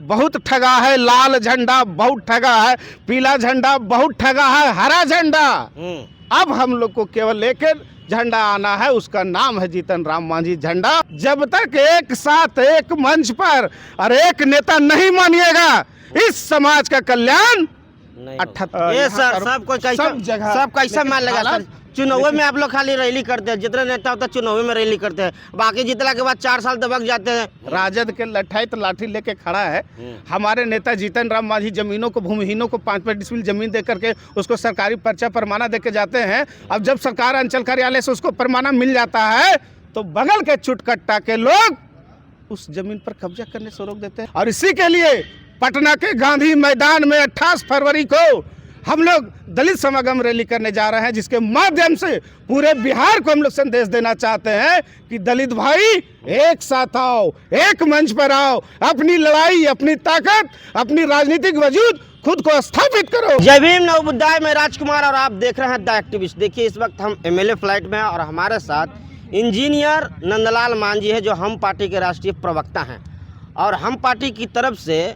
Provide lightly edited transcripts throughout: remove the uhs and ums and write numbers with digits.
बहुत ठगा है, लाल झंडा बहुत ठगा है, पीला झंडा बहुत ठगा है, हरा झंडा। अब हम लोग को केवल लेकर झंडा आना है, उसका नाम है जीतन राम मांझी झंडा। जब तक एक साथ एक मंच पर और एक नेता नहीं मानिएगा, इस समाज का कल्याण ये सर सब कैसा मान लगा सर? चुनाव में आप लोग खाली रैली करते हैं, जितने नेता होता है चुनाव में रैली करते हैं, बाकी जीतने के बाद 4 साल दबक जाते हैं। राजद के लठाई तो लाठी लेके खड़ा है। हमारे नेता जीतन राम मांझी जमीनों को, भूमिहीनों को 5-5 डिसमिल जमीन दे करके उसको सरकारी पर्चा परमाना दे के जाते हैं। अब जब सरकार अंचल कार्यालय से उसको परमाना मिल जाता है तो बगल के चुटकट्टा के लोग उस जमीन पर कब्जा करने से रोक देते हैं। और इसी के लिए पटना के गांधी मैदान में 28 फरवरी को हम लोग दलित समागम रैली करने जा रहे हैं, जिसके माध्यम से पूरे बिहार को हम लोग संदेश देना चाहते हैं कि दलित भाई एक साथ आओ, एक मंच पर आओ, अपनी लड़ाई, अपनी ताकत, अपनी राजनीतिक वजूद खुद को स्थापित करो। जय भीम नवबुद्धाय, मैं राजकुमार और आप देख रहे हैं द एक्टिविस्ट। देखिए इस वक्त हम एमएलए फ्लाइट में हैं और हमारे साथ इंजीनियर नंदलाल मांझी है, जो हम पार्टी के राष्ट्रीय प्रवक्ता हैं। और हम पार्टी की तरफ से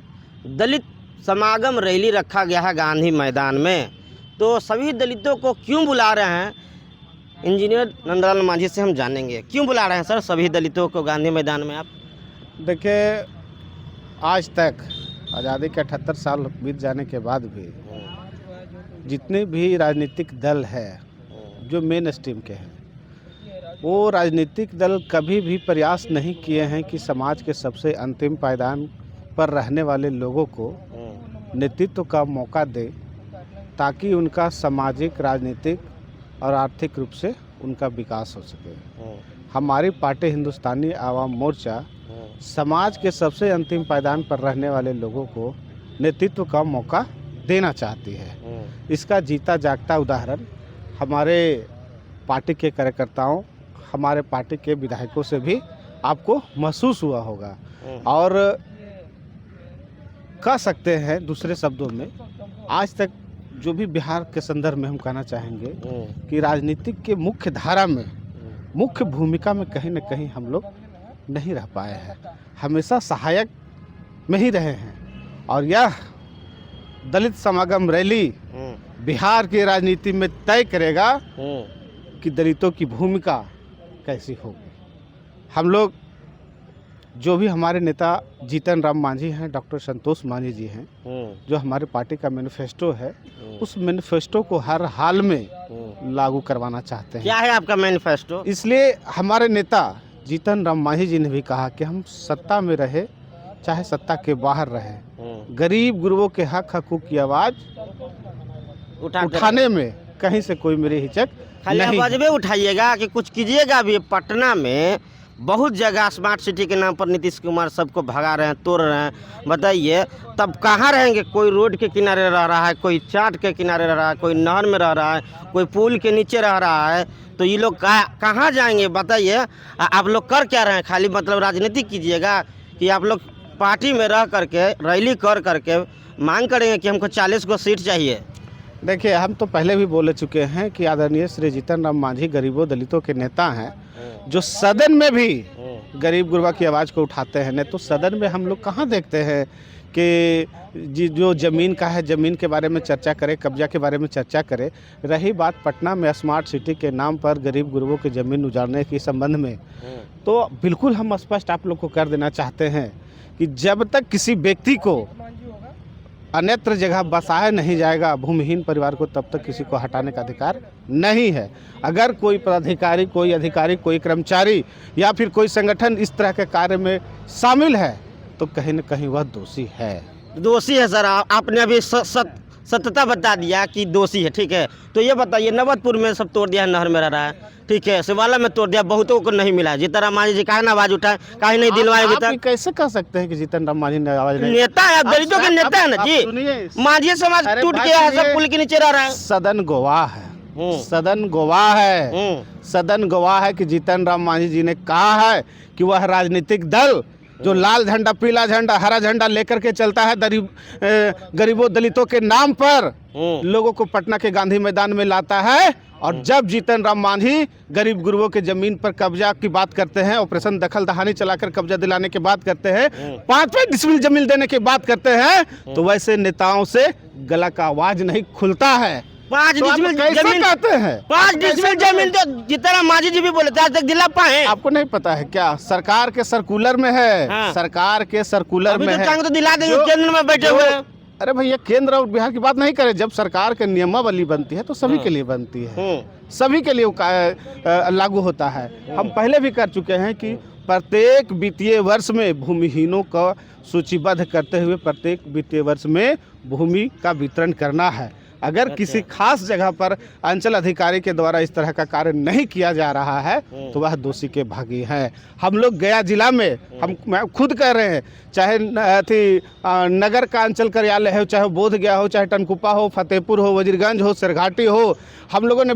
दलित समागम रैली रखा गया है गांधी मैदान में। तो सभी दलितों को क्यों बुला रहे हैं, इंजीनियर नंदलाल मांझी से हम जानेंगे। क्यों बुला रहे हैं सर सभी दलितों को गांधी मैदान में आप? देखिए, आज तक आज़ादी के 78 साल बीत जाने के बाद भी जितने भी राजनीतिक दल है जो मेन स्ट्रीम के हैं, वो राजनीतिक दल कभी भी प्रयास नहीं किए हैं कि समाज के सबसे अंतिम पायदान पर रहने वाले लोगों को नेतृत्व का मौका दे, ताकि उनका सामाजिक, राजनीतिक और आर्थिक रूप से उनका विकास हो सके। हमारी पार्टी हिंदुस्तानी आवाम मोर्चा समाज के सबसे अंतिम पायदान पर रहने वाले लोगों को नेतृत्व का मौका देना चाहती है। इसका जीता जागता उदाहरण हमारे पार्टी के कार्यकर्ताओं, हमारे पार्टी के विधायकों से भी आपको महसूस हुआ होगा। और कह सकते हैं दूसरे शब्दों में, आज तक जो भी बिहार के संदर्भ में हम कहना चाहेंगे कि राजनीतिक के मुख्य धारा में, मुख्य भूमिका में कहीं न कहीं हम लोग नहीं रह पाए हैं, हमेशा सहायक में ही रहे हैं। और यह दलित समागम रैली बिहार की राजनीति में तय करेगा कि दलितों की भूमिका कैसी होगी। हम लोग जो भी हमारे नेता जीतन राम मांझी हैं, डॉक्टर संतोष मांझी जी हैं, जो हमारे पार्टी का मैनिफेस्टो है, उस मैनिफेस्टो को हर हाल में लागू करवाना चाहते हैं। क्या है आपका मैनिफेस्टो? इसलिए हमारे नेता जीतन राम मांझी जी ने भी कहा कि हम सत्ता में रहे चाहे सत्ता के बाहर रहे, गरीब गुरुओं के हक हकूक की आवाज़ उठाने में कहीं से कोई मेरी हिचक नहीं। आवाज़ भी उठाइएगा कि कुछ कीजिएगा भी। पटना में बहुत जगह स्मार्ट सिटी के नाम पर नीतीश कुमार सबको भगा रहे हैं, तोड़ रहे हैं। बताइए तब कहाँ रहेंगे? कोई रोड के किनारे रह रहा है, कोई चाट के किनारे रह रहा है, कोई नहर में रह रहा है, कोई पुल के नीचे रह रहा है। तो ये लोग कहाँ जाएंगे? बताइए आप लोग कर क्या रहे हैं? खाली मतलब राजनीति कीजिएगा कि आप लोग पार्टी में रह करके रैली कर करके मांग करेंगे कि हमको 40 को सीट चाहिए? देखिए, हम तो पहले भी बोल चुके हैं कि आदरणीय श्री जीतन राम मांझी गरीबों दलितों के नेता हैं, जो सदन में भी गरीब गुरबा की आवाज़ को उठाते हैं। नहीं तो सदन में हम लोग कहाँ देखते हैं कि जो ज़मीन का है, ज़मीन के बारे में चर्चा करे, कब्जा के बारे में चर्चा करे। रही बात पटना में स्मार्ट सिटी के नाम पर गरीब गुरबों की ज़मीन उजाड़ने के संबंध में, तो बिल्कुल हम स्पष्ट आप लोग को कर देना चाहते हैं कि जब तक किसी व्यक्ति को अन्यत्र जगह बसाया नहीं जाएगा, भूमिहीन परिवार को, तब तक किसी को हटाने का अधिकार नहीं है। अगर कोई पदाधिकारी, कोई अधिकारी, कोई कर्मचारी या फिर कोई संगठन इस तरह के कार्य में शामिल है तो कहीं न कहीं वह दोषी है। दोषी है सर। आपने अभी सत्यता बता दिया कि दोषी है, ठीक है। तो ये बताइए, नवतपुर में सब तोड़ दिया है, नहर में रह रहा है, ठीक है। शिवाला में तोड़ दिया, बहुतों को नहीं मिला। जीतन राम मांझी जी काहे ना आवाज उठाए, काहे नहीं दिलवाए अभी तक? कैसे कह सकते हैं कि जीतन राम मांझी ने आवाज नहीं? नेता है, दलितों के नेता है ना जी। मांझी समाज टूट गया है, सब पुल के नीचे रह रहा है। सदन गवाह है, सदन गवाह है, सदन गवाह है कि जीतन राम मांझी जी ने कहा है कि वह राजनीतिक दल जो लाल झंडा, पीला झंडा, हरा झंडा लेकर के चलता है, गरीबों दलितों के नाम पर लोगों को पटना के गांधी मैदान में लाता है और जब जीतन राम मांझी गरीब गुरुओं के जमीन पर कब्जा की बात करते हैं, ऑपरेशन दखल दहानी चलाकर कब्जा दिलाने की बात करते हैं, 5 डिसमिल जमीन देने की बात करते हैं, तो वैसे नेताओं से गला का आवाज नहीं खुलता है। 5 तो आप डिसमिल कैसे जमीन कहते हैं? 5 डिसमिल जमीन तो जीतन राम मांझी जी भी बोले थे, आज तक दिला पाए? आपको नहीं पता है क्या? सरकार के सर्कुलर में है। हाँ। सरकार के सर्कुलर अभी में तो है। चांग तो दिला देंगे, जो- केंद्र में बैठे हुए हैं। अरे भैया, केंद्र और बिहार की बात नहीं करें। जब सरकार के नियमावली बनती है तो सभी के लिए बनती है, सभी के लिए लागू होता है। हम पहले भी कर चुके हैं कि प्रत्येक वित्तीय वर्ष में भूमिहीनों का सूचीबद्ध करते हुए प्रत्येक वित्तीय वर्ष में भूमि का वितरण करना है। अगर किसी खास जगह पर अंचल अधिकारी के द्वारा इस तरह का कार्य नहीं किया जा रहा है तो वह दोषी के भागी हैं। हम लोग गया जिला में, मैं खुद कह रहे हैं, चाहे नगर का अंचल कार्यालय हो, चाहे बोध गया हो, चाहे टनकुप्पा हो, फतेहपुर हो, वजीरगंज हो, सिरघाटी हो, हम लोगों ने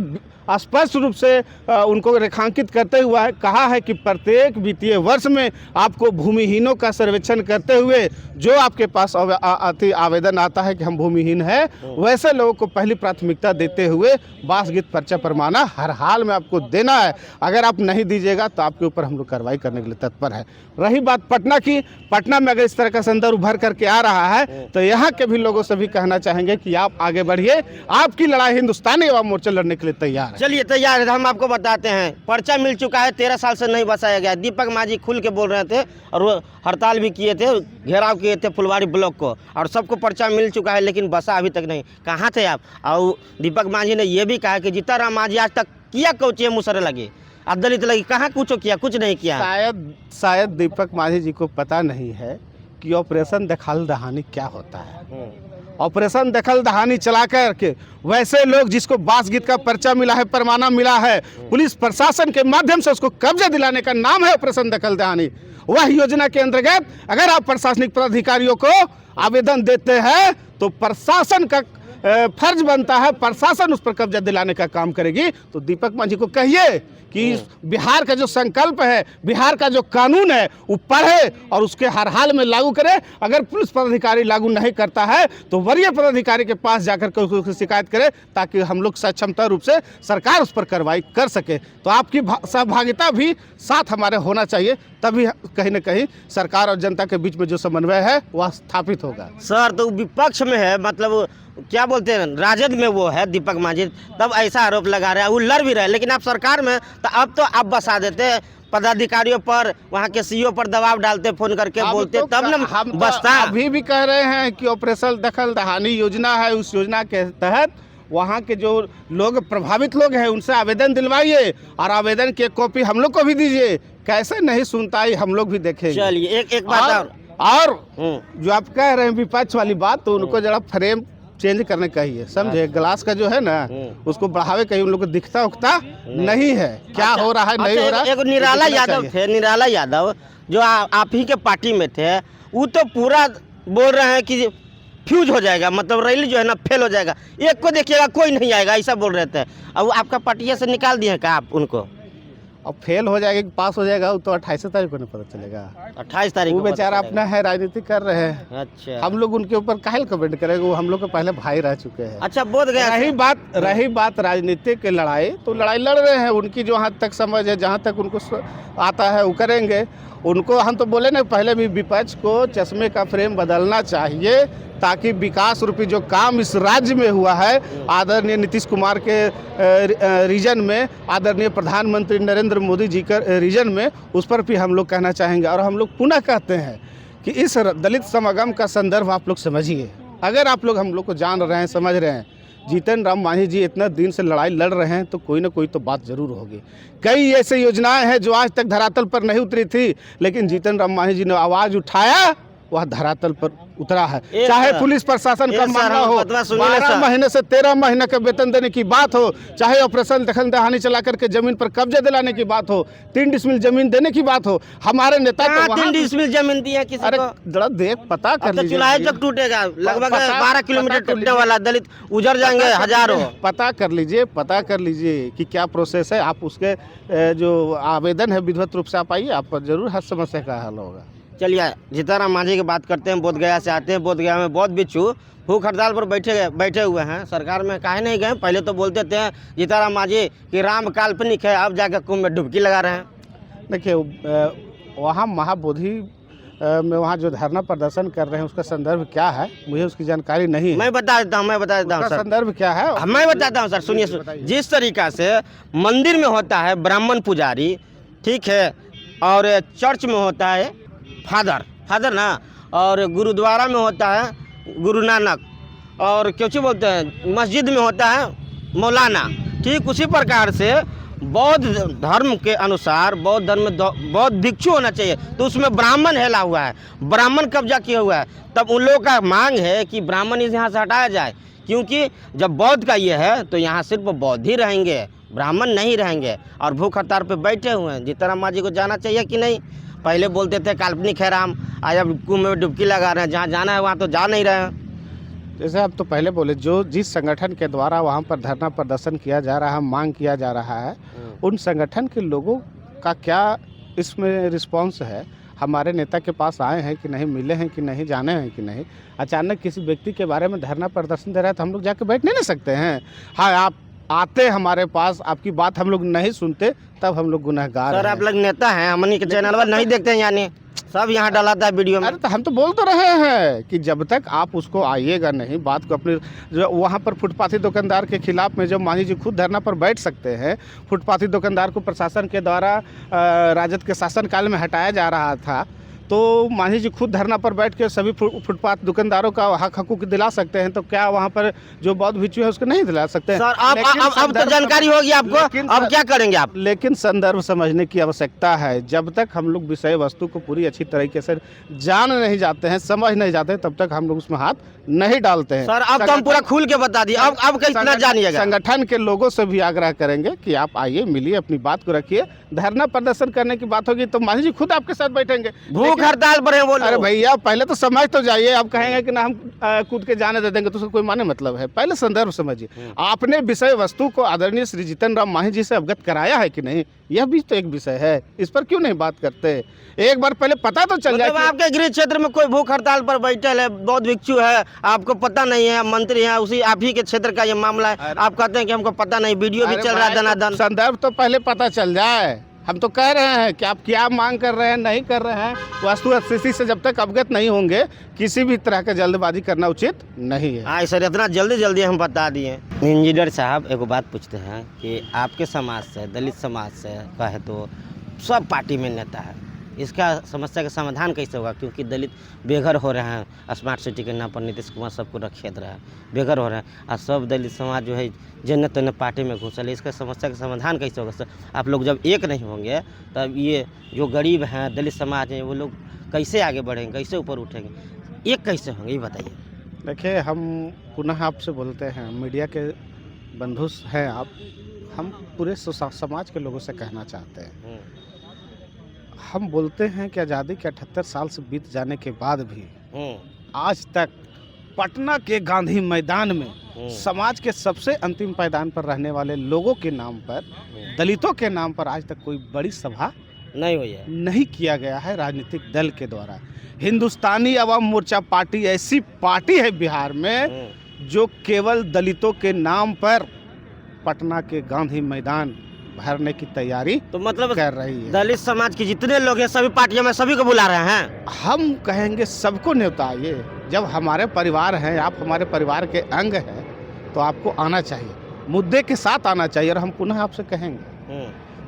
स्पष्ट रूप से उनको रेखांकित करते हुए कहा है कि प्रत्येक वित्तीय वर्ष में आपको भूमिहीनों का सर्वेक्षण करते हुए जो आपके पास आवेदन आता है कि हम भूमिहीन हैं, वैसे लोगों को पहली प्राथमिकता देते हुए बासगीत पर्चा परमाना हर हाल में आपको देना है। अगर आप नहीं दीजिएगा तो आपके ऊपर हम लोग कार्रवाई करने के लिए तत्पर है। रही बात पटना की, पटना में अगर इस तरह का संदर्भ उभर करके आ रहा है तो यहाँ के भी लोगों से भी कहना चाहेंगे कि आप आगे बढ़िए, आपकी लड़ाई हिंदुस्तानी युवा मोर्चा लड़ने के लिए तैयार है। चलिए तैयार है, हम आपको बताते हैं। पर्चा मिल चुका है, 13 साल से नहीं बसाया गया। दीपक मांझी खुल के बोल रहे थे और वो हड़ताल भी किए थे, घेराव किए थे फुलवारी ब्लॉक को, और सबको पर्चा मिल चुका है, लेकिन बसा अभी तक नहीं। कहाँ थे आप? और दीपक मांझी ने यह भी कहा कि जीतन राम मांझी आज तक किया कोचिए मुसरे लगे, दलित लगी, कहाँ कुछ किया? कुछ नहीं किया। शायद दीपक मांझी जी को पता नहीं है कि ऑपरेशन दखल दहानी क्या होता है। ऑपरेशन दखल दहानी चला कर के वैसे लोग जिसको बासगीत का पर्चा मिला है, परमाना मिला है, पुलिस प्रशासन के माध्यम से उसको कब्जा दिलाने का नाम है ऑपरेशन दखल दहानी। वह योजना के अंतर्गत अगर आप प्रशासनिक पदाधिकारियों को आवेदन देते हैं तो प्रशासन का फर्ज बनता है, प्रशासन उस पर कब्जा दिलाने का काम करेगी। तो दीपक मांझी को कहिए कि बिहार का जो संकल्प है, बिहार का जो कानून है, वो पढ़े और उसके हर हाल में लागू करे। अगर पुलिस पदाधिकारी लागू नहीं करता है तो वरीय पदाधिकारी के पास जाकर के उसकी शिकायत करे, ताकि हम लोग सक्षमता रूप से सरकार उस पर कार्रवाई कर सके। तो आपकी सहभागिता भी साथ हमारे होना चाहिए, तभी कहीं ना कहीं सरकार और जनता के बीच में जो समन्वय है वह स्थापित होगा। सर तो विपक्ष में है, मतलब क्या बोलते हैं, राजद में वो है दीपक मांझी, तब ऐसा आरोप लगा रहा है, वो लड़ भी रहे। लेकिन आप सरकार में तो अब तो आप बसा देते पदाधिकारियों पर, वहाँ के सीईओ पर दबाव डालते, फोन करके बोलते, तब न हम बसता। अभी भी कह रहे हैं कि ऑपरेशन दखल दहानी योजना है, उस योजना के तहत वहाँ के जो लोग प्रभावित लोग हैं उनसे आवेदन दिलवाइए और आवेदन की कॉपी हम लोग को भी दीजिए। कैसे नहीं सुनता है, हम लोग भी देखेंगे। चलिए एक बात और जो आप कह रहे हैं विपक्ष वाली बात, तो उनको जरा फ्रेम चेंज करने कहिए, समझे? ग्लास का जो है ना उसको बढ़ावे, कहीं उन लोग को दिखता उखता नहीं है क्या हो रहा है, नहीं हो रहा है। एक निराला यादव थे, निराला यादव जो आप ही के पार्टी में थे, वो तो पूरा बोल रहे हैं कि फ्यूज हो जाएगा, मतलब रैली जो है ना फेल हो जाएगा, एक को देखिएगा कोई नहीं आएगा, ऐसा बोल रहे थे। अब वो आपका पार्टी से निकाल दिए क्या आप उनको? अब फेल हो जाएगा कि पास हो जाएगा वो तो 28 तारीख को नहीं पता चलेगा। 28 तारीख वो बेचारा अपना है, राजनीति कर रहे हैं। अच्छा, हम लोग उनके ऊपर काहे कमेंट करेंगे, वो हम लोग के पहले भाई रह चुके हैं। अच्छा बोध गया। रही बात राजनीति की लड़ाई, तो लड़ाई लड़ रहे हैं, उनकी जो जहाँ तक समझ है, जहाँ तक उनको आता है वो करेंगे। उनको हम तो बोले ना पहले भी, विपक्ष को चश्मे का फ्रेम बदलना चाहिए, ताकि विकास रूपी जो काम इस राज्य में हुआ है, आदरणीय नीतीश कुमार के रीजन में, आदरणीय प्रधानमंत्री नरेंद्र मोदी जी का रीजन में, उस पर भी हम लोग कहना चाहेंगे। और हम लोग पुनः कहते हैं कि इस दलित समागम का संदर्भ आप लोग समझिए। अगर आप लोग हम लोग को जान रहे हैं, समझ रहे हैं, जीतन राम मांझी जी इतना दिन से लड़ाई लड़ रहे हैं, तो कोई ना कोई तो बात जरूर होगी। कई ऐसे योजनाएं हैं जो आज तक धरातल पर नहीं उतरी थी, लेकिन जीतन राम मांझी जी ने आवाज़ उठाया, वह धरातल पर उतरा है। चाहे पुलिस प्रशासन का मामला हो, 12 महीने से 13 महीने का वेतन देने की बात हो, चाहे ऑपरेशन दखल दहानी चला करके जमीन पर कब्जा दिलाने की बात हो, 3 डिसमिल जमीन देने की बात हो, हमारे नेता तो 3 डिसमिल जमीन दी है किसी को? अरे जरा देख, पता कर लीजिए। चुनाव जब टूटेगा, लगभग 12 किलोमीटर टूटने वाला, दलित उजड़ जाएंगे हजारों। पता कर लीजिए कि क्या प्रोसेस है। आप उसके जो आवेदन है विधिवत रूप से आप आइए, आप पर जरूर हर समस्या का हल होगा। चलिए जीताराम मांझी की बात करते हैं। बोधगया से आते हैं। बोधगया में बौद्ध भिक्षु भूख हड़ताल पर बैठे हुए हैं। सरकार में काहे नहीं गए? पहले तो बोलते थे जीताराम मांझी कि राम काल्पनिक है, अब जाकर कुंभ में डुबकी लगा रहे हैं। देखिए वहाँ महाबोधि में वहाँ जो धरना प्रदर्शन कर रहे हैं उसका संदर्भ क्या है, मुझे उसकी जानकारी नहीं है। मैं बता देता हूँ उसका सर। संदर्भ क्या है मैं बताता हूँ सर, सुनिए। जिस तरीका से मंदिर में होता है ब्राह्मण पुजारी, ठीक है, और चर्च में होता है फादर ना, और गुरुद्वारा में होता है गुरु नानक, और क्यों बोलते हैं मस्जिद में होता है मौलाना। ठीक उसी प्रकार से बौद्ध धर्म के अनुसार बौद्ध धर्म में बौद्ध भिक्षु होना चाहिए, तो उसमें ब्राह्मण हेला हुआ है, ब्राह्मण कब्जा किया हुआ है। तब उन लोगों का मांग है कि ब्राह्मण इस यहाँ से हटाया जाए, क्योंकि जब बौद्ध का ये है तो यहाँ सिर्फ बौद्ध ही रहेंगे, ब्राह्मण नहीं रहेंगे। और भूख हड़ताल पे बैठे हुए हैं। जीताराम मांझी को जाना चाहिए कि नहीं? पहले बोलते थे काल्पनिक है राम, आज अब कुंभ में डुबकी लगा रहे हैं, जहाँ जाना है वहाँ तो जा नहीं रहे हैं। जैसे आप तो पहले बोले, जो जिस संगठन के द्वारा वहाँ पर धरना प्रदर्शन किया जा रहा है, मांग किया जा रहा है, उन संगठन के लोगों का क्या इसमें रिस्पांस है? हमारे नेता के पास आए हैं कि नहीं, मिले हैं कि नहीं, जाने हैं कि नहीं? अचानक किसी व्यक्ति के बारे में धरना प्रदर्शन दे रहा है तो हम लोग जाके बैठ नहीं ना सकते हैं? हाँ, आप आते हमारे पास, आपकी बात हम लोग नहीं सुनते, तब हम लोग गुनहगार सर हैं। आप लोग नेता हैं, हमनी के चैनल पर नहीं देखते हैं, यानी सब यहाँ डलाता है वीडियो में। अरे तो हम तो बोल तो रहे हैं कि जब तक आप उसको आइएगा नहीं, बात को अपने जो वहाँ पर फुटपाथी दुकानदार के खिलाफ में जब मांझी जी खुद धरना पर बैठ सकते हैं, फुटपाथी दुकानदार को प्रशासन के द्वारा राजद के शासनकाल में हटाया जा रहा था, तो मांझी जी खुद धरना पर बैठ के सभी फुटपाथ दुकानदारों का हक हकूक दिला सकते हैं, तो क्या वहाँ पर जो बौद्ध भिक्षु है उसको नहीं दिला सकते हैं? सर अब तो जानकारी होगी आपको, अब क्या करेंगे आप? लेकिन संदर्भ समझने की आवश्यकता है। जब तक हम लोग विषय वस्तु को पूरी अच्छी तरीके से जान नहीं जाते हैं, समझ नहीं जाते, तब तक हम लोग उसमें हाथ नहीं डालते हैं। सर अब तो हम पूरा खुल के बता दिए, अब कितना जानिएगा। संगठन के लोगों से भी आग्रह करेंगे कि आप आइए, मिलिए, अपनी बात को रखिए। धरना प्रदर्शन करने की बात होगी तो मांझी जी खुद आपके साथ बैठेंगे। भूख हड़ताल पर है वो लोग। अरे भैया पहले तो समझ तो जाइए। आप कहेंगे कि ना हम कूद के जाने दे देंगे, तो उसका कोई माने मतलब है? पहले संदर्भ समझिए। आपने विषय वस्तु को आदरणीय श्री जीतन राम मांझी जी से अवगत कराया है कि नहीं? यह भी तो एक विषय है, इस पर क्यों नहीं बात करते? एक बार पहले पता तो चल जाए। आपके गृह क्षेत्र में कोई भूख हड़ताल पर बैठे है, बौद्ध भिक्षु है, आपको पता नहीं है, मंत्री है, उसी आप ही के क्षेत्र का ये मामला है, आप कहते हैं कि हमको पता नहीं, वीडियो भी चल रहा है दनादन। संदर्भ तो पहले पता चल जाए। हम तो कह रहे हैं कि आप क्या मांग कर रहे हैं, नहीं कर रहे हैं, वस्तु स्थिति से जब तक अवगत नहीं होंगे, किसी भी तरह का जल्दबाजी करना उचित नहीं है। हाँ सर, इतना जल्दी हम बता दिए। इंजीनियर साहब एक बात पूछते हैं कि आपके समाज से, दलित समाज से कहे तो सब पार्टी में नेता है, इसका समस्या का समाधान कैसे होगा? क्योंकि दलित बेघर हो रहे हैं, स्मार्ट सिटी के नाम पर नीतीश कुमार सबको रखेत रहे हैं, बेघर हो रहे हैं, और सब दलित समाज जो है जन्नत तन्नत पार्टी में घुसल है। इसका समस्या का समाधान कैसे होगा सर? आप लोग जब एक नहीं होंगे तब ये जो गरीब हैं, दलित समाज हैं, वो लोग कैसे आगे बढ़ेंगे, कैसे ऊपर उठेंगे, एक कैसे होंगे, ये बताइए। देखिए, हम पुनः आपसे बोलते हैं, मीडिया के बंधु हैं आप, हम पूरे समाज के लोगों से कहना चाहते हैं, हम बोलते हैं कि आज़ादी के 78 साल से बीत जाने के बाद भी आज तक पटना के गांधी मैदान में समाज के सबसे अंतिम पायदान पर रहने वाले लोगों के नाम पर, दलितों के नाम पर आज तक कोई बड़ी सभा नहीं हुई है, नहीं किया गया है राजनीतिक दल के द्वारा। हिंदुस्तानी अवाम मोर्चा पार्टी ऐसी पार्टी है बिहार में जो केवल दलितों के नाम पर पटना के गांधी मैदान भरने की तैयारी तो मतलब कर रही है। दलित समाज के जितने लोग हैं सभी पार्टियों में सभी को बुला रहे हैं। हम कहेंगे सबको न्योता आइए। जब हमारे परिवार हैं, आप हमारे परिवार के अंग हैं, तो आपको आना चाहिए, मुद्दे के साथ आना चाहिए। और हम पुनः आपसे कहेंगे,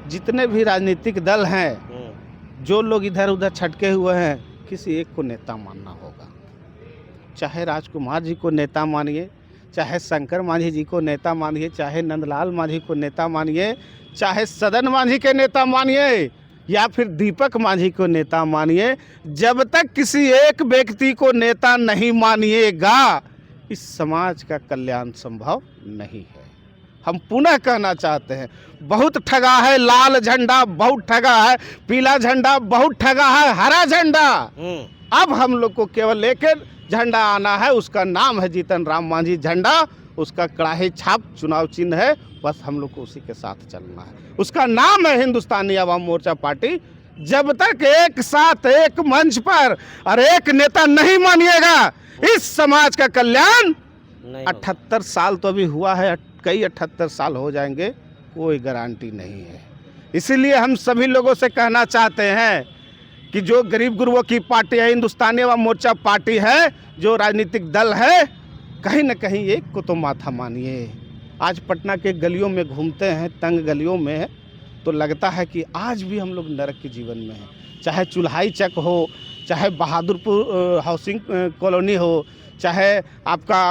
जितने भी राजनीतिक दल हैं, जो लोग इधर उधर छटके हुए हैं, किसी एक को नेता मानना होगा। चाहे राजकुमार जी को नेता मानिए, चाहे शंकर मांझी जी को नेता मानिए, चाहे नंदलाल मांझी को नेता मानिए, चाहे सदन मांझी के नेता मानिए, या फिर दीपक मांझी को नेता मानिए, जब तक किसी एक व्यक्ति को नेता नहीं मानिएगा, इस समाज का कल्याण संभव नहीं है। हम पुनः कहना चाहते हैं, बहुत ठगा है लाल झंडा, बहुत ठगा है पीला झंडा, बहुत ठगा है हरा झंडा। अब हम लोग को केवल एक झंडा आना है, उसका नाम है जीतन राम मांझी झंडा, उसका कड़ाही छाप चुनाव चिन्ह है, बस हम लोग को उसी के साथ चलना है। उसका नाम है हिंदुस्तानी अवाम मोर्चा पार्टी, जब तक एक साथ एक मंच पर और एक नेता नहीं मानिएगा इस समाज का कल्याण नहीं होगा। 78 साल तो अभी हुआ है, कई 78 साल हो जाएंगे, कोई गारंटी नहीं है। इसीलिए हम सभी लोगों से कहना चाहते हैं कि जो गरीब गुरुओं की पार्टी है, हिंदुस्तानी अवाम मोर्चा पार्टी है, जो राजनीतिक दल है, कहीं न कहीं एक को तो माथा मानिए। आज पटना के गलियों में घूमते हैं, तंग गलियों में, तो लगता है कि आज भी हम लोग नरक के जीवन में हैं। चाहे चुल्हाई चक हो, चाहे बहादुरपुर हाउसिंग कॉलोनी हो, चाहे आपका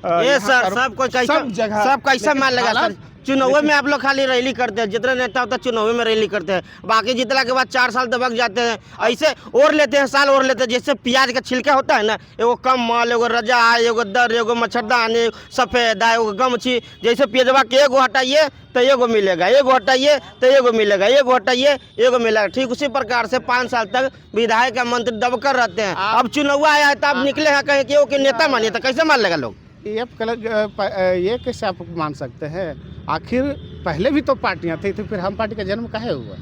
ये यहाँ सर पर- सब कोई कैसा सब जगह सब कैसा लेकिन मान लगा सर। हालात- चुनाव में आप लोग खाली रैली करते हैं, जितने नेता होता है चुनाव में रैली करते हैं, बाकी जीतला के बाद 4 साल दबक जाते हैं, ऐसे और लेते हैं, साल और लेते हैं। जैसे प्याज का छिलका होता है ना, एगो कम्बल, एगो रजाई, एगो दर, एगो मच्छरदानी, सफेद, एगो गमछी, जैसे प्याजवा के एगो हटाइए तो एगो मिलेगा, एगो हटाइए तो एगो मिलेगा, एगो हटाइए एगो मिलेगा। ठीक उसी प्रकार से 5 साल तक विधायक या मंत्री दबकर रहते हैं। अब चुनाव आया है तो आप निकले हैं कहीं कि के नेता मानिए, तो कैसे मान लेगा लोग? ये कैसे आप मान सकते हैं? आखिर पहले भी तो पार्टियां थी, तो फिर हम पार्टी का जन्म काहे हुआ?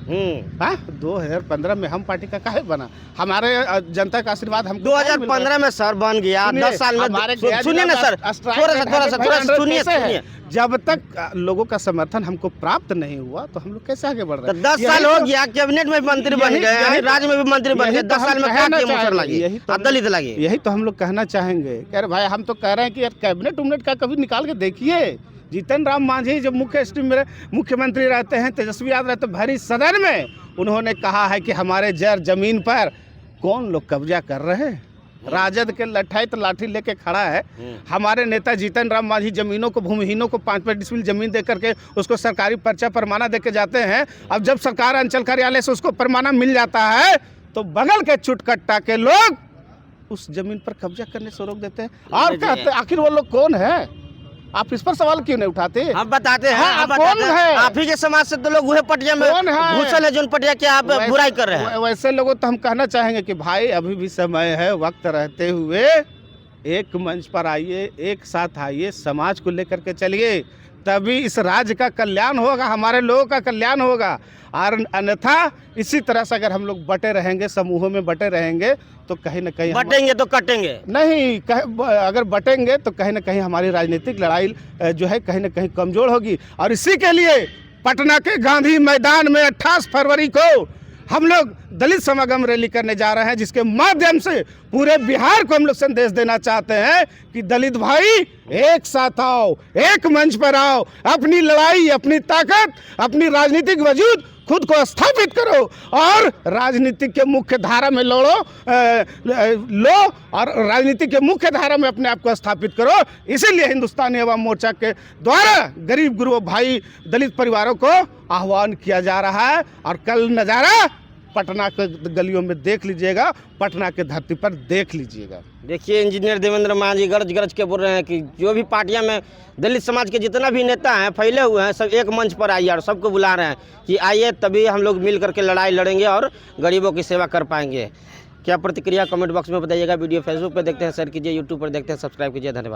हाँ, 2015 में हम पार्टी का काहे बना? हमारे जनता का आशीर्वाद हमको 2015 में सर बन गया, 10 साल में सुनिए ना सर, थोड़ा सा सुनिए। जब तक लोगों का समर्थन हमको प्राप्त नहीं हुआ तो हम लोग कैसे आगे बढ़ रहे तो 10 साल हो गया, कैबिनेट में मंत्री बन गए, राज्य में भी मंत्री बन गए, 10 साल में क्या मुसर लगी, दलित लगी। यही तो हम लोग कहना चाहेंगे कि अरे भाई, हम तो कह रहे हैं कि यार कैबिनेट उमनेट का कभी निकाल के देखिए। जीतन राम मांझी जब मुख्यमंत्री रहते हैं, तेजस्वी यादव रहते, भरी सदन में उन्होंने कहा है कि हमारे जमीन पर कौन लोग कब्जा कर रहे हैं। राजद के लठाई तो लाठी लेके खड़ा है। हमारे नेता जीतन राम मांझी जमीनों को, भूमिहीनों को 5-5 डिसमिल जमीन दे करके उसको सरकारी पर्चा परमाना दे के जाते हैं। अब जब सरकार अंचल कार्यालय से उसको परमाना मिल जाता है तो बगल के चुटकट्टा के लोग उस जमीन पर कब्जा करने से रोक देते हैं। और कहते आखिर वो लोग कौन है? आप इस पर सवाल क्यों नहीं उठाते? हम बताते हैं, हाँ, हम कौन बताते हैं। है? आप ही के समाज से तो लोग वह पटिया में कौन है? घुसल है, जो पटिया के आप बुराई कर रहे हैं। वैसे लोगों तो हम कहना चाहेंगे कि भाई अभी भी समय है, वक्त रहते हुए एक मंच पर आइए, एक साथ आइए, समाज को लेकर के चलिए, तभी इस राज्य का कल्याण होगा, हमारे लोगों का कल्याण होगा। और अन्यथा इसी तरह से अगर हम लोग बटे रहेंगे, समूहों में बटे रहेंगे, तो कहीं ना कहीं बटेंगे तो कटेंगे नहीं। अगर बटेंगे तो कहीं ना कहीं हमारी राजनीतिक लड़ाई जो है कहीं ना कहीं कमजोर होगी। और इसी के लिए पटना के गांधी मैदान में 28 फरवरी को हम लोग दलित समागम रैली करने जा रहे हैं, जिसके माध्यम से पूरे बिहार को हम लोग संदेश देना चाहते हैं कि दलित भाई एक साथ आओ, एक मंच पर आओ, अपनी लड़ाई, अपनी ताकत, अपनी राजनीतिक वजूद खुद को स्थापित करो और राजनीति के मुख्य धारा में लो और राजनीति के मुख्य धारा में अपने आप को स्थापित करो। इसीलिए हिंदुस्तानी अवाम मोर्चा के द्वारा गरीब गुरुओं भाई दलित परिवारों को आह्वान किया जा रहा है। और कल नज़ारा पटना के गलियों में देख लीजिएगा, पटना के धरती पर देख लीजिएगा। देखिए, इंजीनियर देवेंद्र मांझी गरज गरज के बोल रहे हैं कि जो भी पार्टियां में दलित समाज के जितना भी नेता हैं फैले हुए हैं, सब एक मंच पर आइए और सबको बुला रहे हैं कि आइए, तभी हम लोग मिल करके लड़ाई लड़ेंगे और गरीबों की सेवा कर पाएंगे। क्या प्रतिक्रिया कमेंट बॉक्स में बताइएगा। वीडियो फेसबुक पर देखते हैं शेयर कीजिए, यूट्यूब पर देखते हैं सब्सक्राइब कीजिए। धन्यवाद।